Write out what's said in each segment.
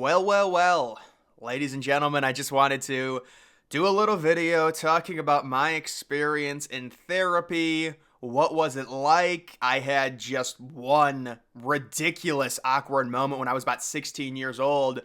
Well, ladies and gentlemen, I just wanted to do a little video talking about my experience in therapy. What was it like? I had just one ridiculous awkward moment when I was about 16 years old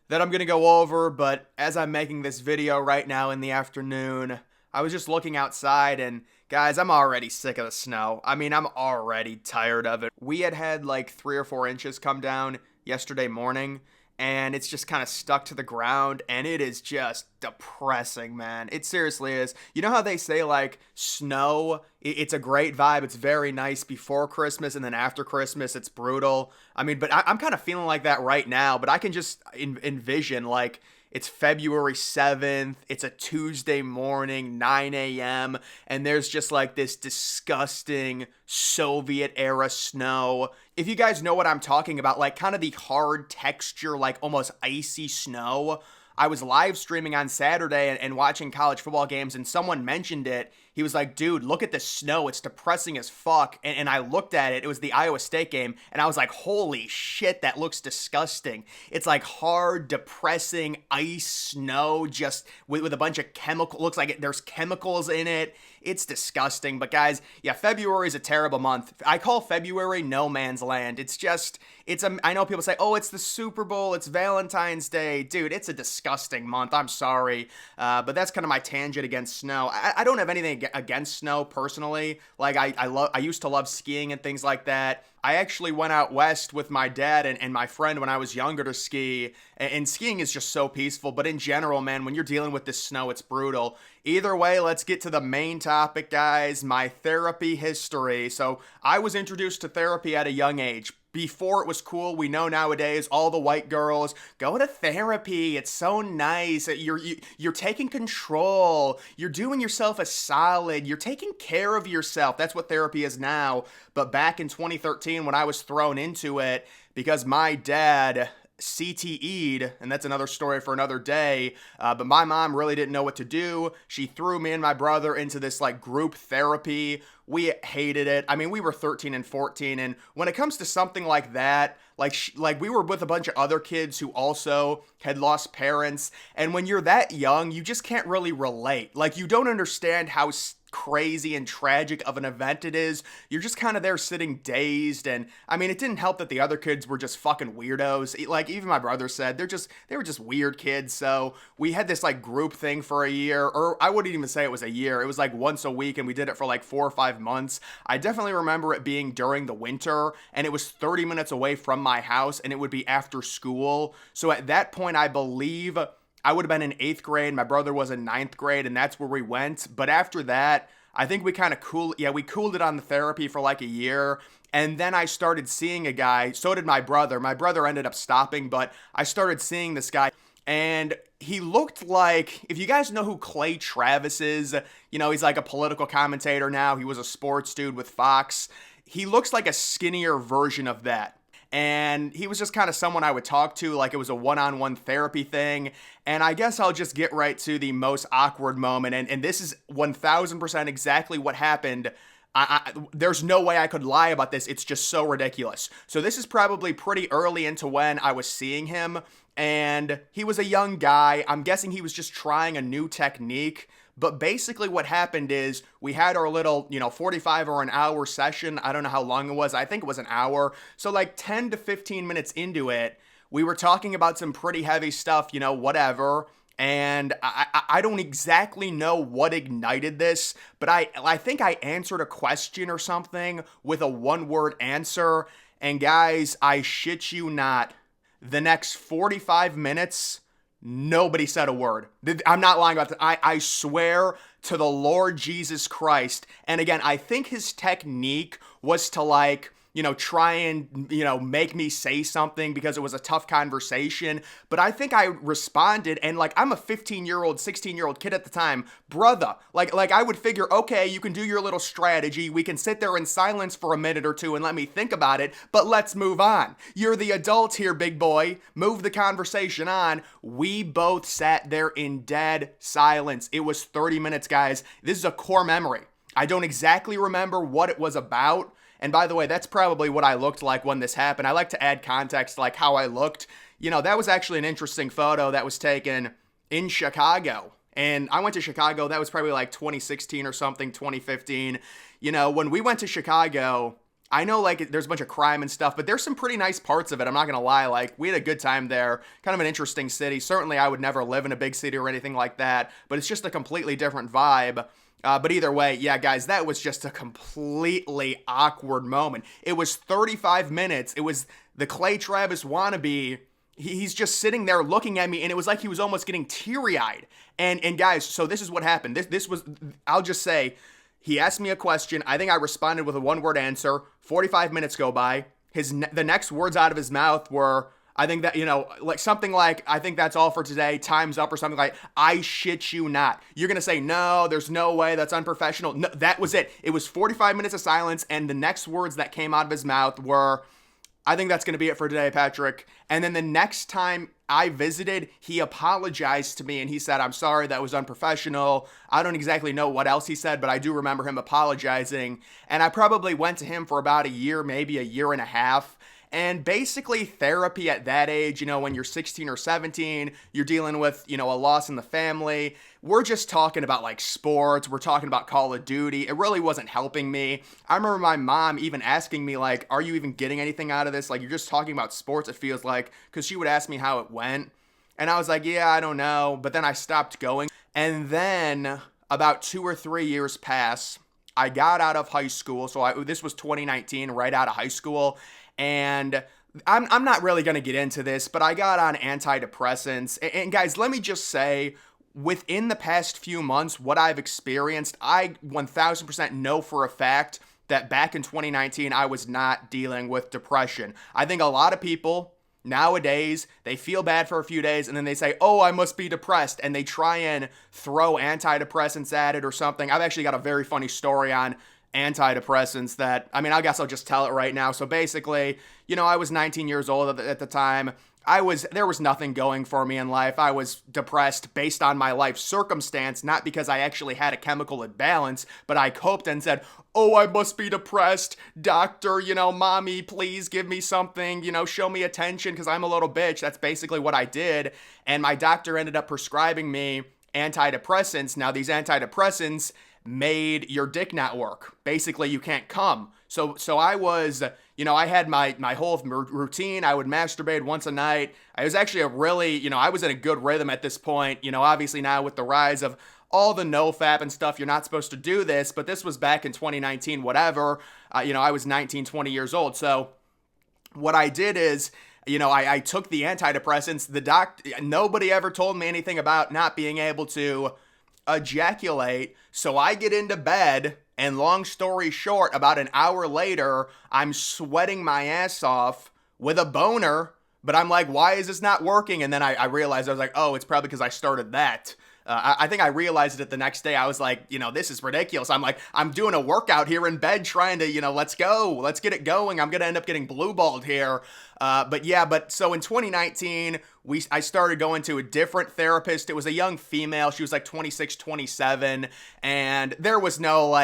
that I'm gonna go over, but as I'm making this video right now in the afternoon, I was just looking outside and guys, I'm already sick of the snow. I'm already tired of it. We had like 3 or 4 inches come down yesterday morning, and it's just kind of stuck to the ground, and it is just depressing, man. It seriously is. You know how they say like snow, it's a great vibe, it's very nice before Christmas, and then after Christmas it's brutal. But I'm kind of feeling like that right now, but I can just envision like it's February 7th, it's a Tuesday morning, 9 a.m., and there's just like this disgusting Soviet era snow. If you guys know what I'm talking about, like kind of the hard texture, like almost icy snow. I was live streaming on Saturday and watching college football games, and someone mentioned it. He was like, dude, look at the snow. It's depressing as fuck. And I looked at it. It was the Iowa State game. And I was like, holy shit, that looks disgusting. It's like hard, depressing ice snow just with a bunch of chemical. Looks like there's chemicals in it. It's disgusting. But guys, yeah, February is a terrible month. I call February no man's land. I know people say, oh, it's the Super Bowl. It's Valentine's Day. Dude, it's a disgusting month. I'm sorry. But that's kind of my tangent against snow. I don't have anything against snow personally. Like I used to love skiing and things like that. I actually went out west with my dad and my friend when I was younger to ski, and skiing is just so peaceful. But in general, man, when you're dealing with this snow, it's brutal. Either way, let's get to the main topic, guys, my therapy history. So I was introduced to therapy at a young age. Before it was cool, we know nowadays all the white girls go to therapy. It's so nice. You're taking control. You're doing yourself a solid. You're taking care of yourself. That's what therapy is now. But back in 2013, when I was thrown into it, because my dad CTE'd, and that's another story for another day, but my mom really didn't know what to do. She threw me and my brother into this like group therapy. We hated it. We were 13 and 14, and when it comes to something like that, like we were with a bunch of other kids who also had lost parents, and when you're that young, you just can't really relate. Like, you don't understand how crazy and tragic of an event it is. You're just kind of there sitting dazed, and it didn't help that the other kids were just fucking weirdos. Like, even my brother said they were just weird kids. So we had this like group thing for a year, or I wouldn't even say it was a year. It was like once a week, and we did it for like 4 or 5 months. I definitely remember it being during the winter, and it was 30 minutes away from my house, and it would be after school. So at that point, I believe I would have been in 8th grade. My brother was in 9th grade, and that's where we went. But after that, I think we kind of cooled it on the therapy for like a year. And then I started seeing a guy. So did my brother. My brother ended up stopping, but I started seeing this guy. And he looked like, if you guys know who Clay Travis is, he's like a political commentator now. He was a sports dude with Fox. He looks like a skinnier version of that. And he was just kind of someone I would talk to, like it was a one-on-one therapy thing. And I guess I'll just get right to the most awkward moment. And this is 1000% exactly what happened. There's no way I could lie about this. It's just so ridiculous. So this is probably pretty early into when I was seeing him. And he was a young guy. I'm guessing he was just trying a new technique. But basically what happened is we had our little, 45 or an hour session. I don't know how long it was. I think it was an hour. So like 10 to 15 minutes into it, we were talking about some pretty heavy stuff, whatever. And I don't exactly know what ignited this, but I think I answered a question or something with a one-word answer. And guys, I shit you not, the next 45 minutes, nobody said a word. I'm not lying about that. I swear to the Lord Jesus Christ. And again, I think his technique was to like, try and, make me say something because it was a tough conversation. But I think I responded, and like, I'm a 15-year-old, 16-year-old kid at the time. Brother, like I would figure, okay, you can do your little strategy. We can sit there in silence for a minute or two and let me think about it, but let's move on. You're the adult here, big boy. Move the conversation on. We both sat there in dead silence. It was 30 minutes, guys. This is a core memory. I don't exactly remember what it was about. And by the way, that's probably what I looked like when this happened. I like to add context, like how I looked. That was actually an interesting photo that was taken in Chicago. And I went to Chicago, that was probably like 2016 or something, 2015. When we went to Chicago, I know like there's a bunch of crime and stuff, but there's some pretty nice parts of it. I'm not going to lie. Like we had a good time there, kind of an interesting city. Certainly I would never live in a big city or anything like that, but it's just a completely different vibe. But either way, yeah, guys, that was just a completely awkward moment. It was 35 minutes. It was the Clay Travis wannabe. He's just sitting there looking at me, and it was like he was almost getting teary-eyed. And guys, so this is what happened. This was, I'll just say, he asked me a question. I think I responded with a one-word answer. 45 minutes go by. The next words out of his mouth were, I think that, like something like, I think that's all for today, time's up, or something like, I shit you not. You're going to say, no, there's no way, that's unprofessional. No, that was it. It was 45 minutes of silence, and the next words that came out of his mouth were, I think that's going to be it for today, Patrick. And then the next time I visited, he apologized to me and he said, I'm sorry, that was unprofessional. I don't exactly know what else he said, but I do remember him apologizing. And I probably went to him for about a year, maybe a year and a half. And basically therapy at that age, when you're 16 or 17, you're dealing with, a loss in the family. We're just talking about like sports. We're talking about Call of Duty. It really wasn't helping me. I remember my mom even asking me like, are you even getting anything out of this? Like you're just talking about sports, it feels like, because she would ask me how it went. And I was like, yeah, I don't know. But then I stopped going. And then about 2 or 3 years pass. I got out of high school. So this was 2019, right out of high school. And I'm not really going to get into this, but I got on antidepressants. And guys, let me just say, within the past few months, what I've experienced, I 1000% know for a fact that back in 2019, I was not dealing with depression. I think a lot of people nowadays, they feel bad for a few days and then they say, oh, I must be depressed. And they try and throw antidepressants at it or something. I've actually got a very funny story on antidepressants that, I guess I'll just tell it right now. So basically, I was 19 years old at the time. There was nothing going for me in life. I was depressed based on my life circumstance, not because I actually had a chemical imbalance, but I coped and said, oh, I must be depressed. Doctor, mommy, please give me something, show me attention because I'm a little bitch. That's basically what I did. And my doctor ended up prescribing me antidepressants. Now, these antidepressants made your dick not work. Basically, you can't come. So I was, I had my whole routine. I would masturbate once a night. I was actually I was in a good rhythm at this point. Obviously now with the rise of all the nofap and stuff, you're not supposed to do this, but this was back in 2019, whatever. I was 19, 20 years old. So what I did is, I took the antidepressants. Nobody ever told me anything about not being able to ejaculate. So I get into bed, and long story short, about an hour later, I'm sweating my ass off with a boner, but I'm like, why is this not working? And then I realized, I was like, oh, it's probably because I started that. I think I realized it the next day. I was like, this is ridiculous. I'm like, I'm doing a workout here in bed trying to, let's go. Let's get it going. I'm going to end up getting blue-balled here. But so in 2019, I started going to a different therapist. It was a young female. She was like 26, 27. And there was no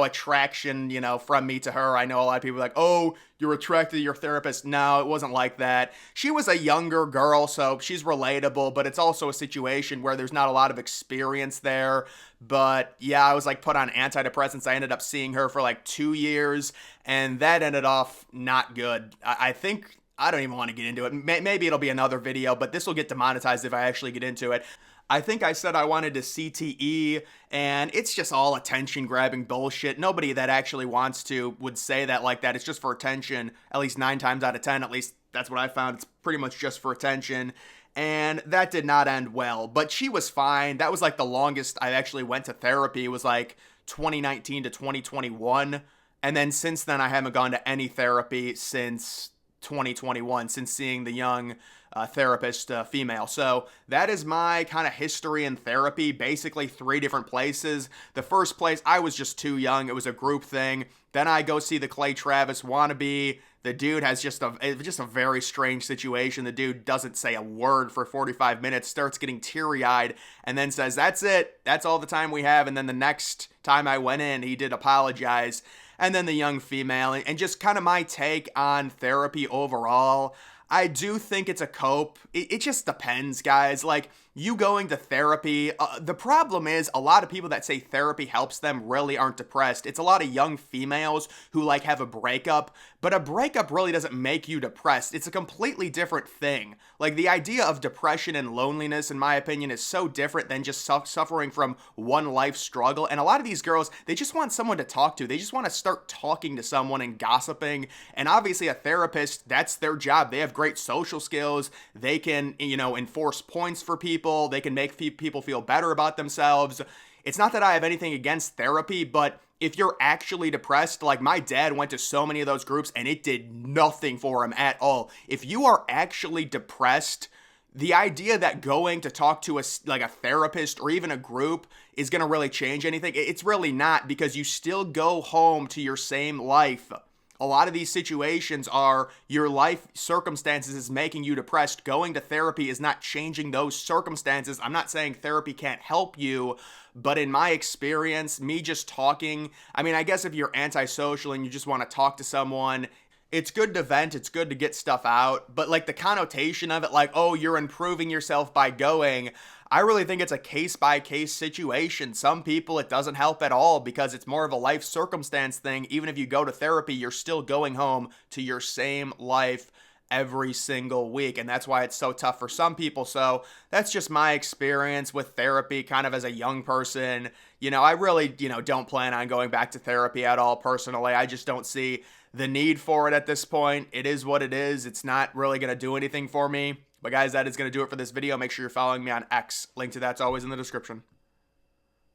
attraction, from me to her. I know a lot of people are like, oh, you're attracted to your therapist. No, it wasn't like that. She was a younger girl, so she's relatable, but it's also a situation where there's not a lot of experience there. But yeah, I was like put on antidepressants. I ended up seeing her for like 2 years, and that ended off not good. I think, I don't even want to get into it. Maybe it'll be another video, but this will get demonetized if I actually get into it. I think I said I wanted to CTE, and it's just all attention-grabbing bullshit. Nobody that actually wants to would say that like that. It's just for attention, at least 9 times out of 10. At least that's what I found. It's pretty much just for attention, and that did not end well. But she was fine. That was like the longest I actually went to therapy. It was like 2019 to 2021, and then since then I haven't gone to any therapy since 2021, since seeing the young therapist female. So that is my kind of history in therapy. Basically 3 different places. The first place, I was just too young. It was a group thing. Then I go see the Clay Travis wannabe. The dude has just a very strange situation. The dude doesn't say a word for 45 minutes, starts getting teary-eyed, and then says, that's it. That's all the time we have. And then the next time I went in, he did apologize. and then the young female, and just kind of my take on therapy overall. I do think it's a cope. It just depends, guys. Like, you going to therapy, the problem is a lot of people that say therapy helps them really aren't depressed. It's a lot of young females who like have a breakup, but a breakup really doesn't make you depressed. It's a completely different thing. Like, the idea of depression and loneliness, in my opinion, is so different than just suffering from one life struggle. And a lot of these girls, they just want someone to talk to. They just want to start talking to someone and gossiping. And obviously a therapist, that's their job. They have great social skills. They can, enforce points for people. They can make people feel better about themselves. It's not that I have anything against therapy, but if you're actually depressed, like my dad went to so many of those groups and it did nothing for him at all. If you are actually depressed, the idea that going to talk to a therapist or even a group is going to really change anything, it's really not, because you still go home to your same life. A lot of these situations are your life circumstances is making you depressed. Going to therapy is not changing those circumstances. I'm not saying therapy can't help you, but in my experience, me just talking, I guess if you're antisocial and you just want to talk to someone, it's good to vent, it's good to get stuff out, but like the connotation of it, like, oh, you're improving yourself by going, I really think it's a case-by-case situation. Some people, it doesn't help at all because it's more of a life circumstance thing. Even if you go to therapy, you're still going home to your same life every single week, and that's why it's so tough for some people. So that's just my experience with therapy kind of as a young person. I really, don't plan on going back to therapy at all personally. I just don't see the need for it at this point. It is what it is. It's not really going to do anything for me. But guys, that is going to do it for this video. Make sure you're following me on X. Link to that's always in the description.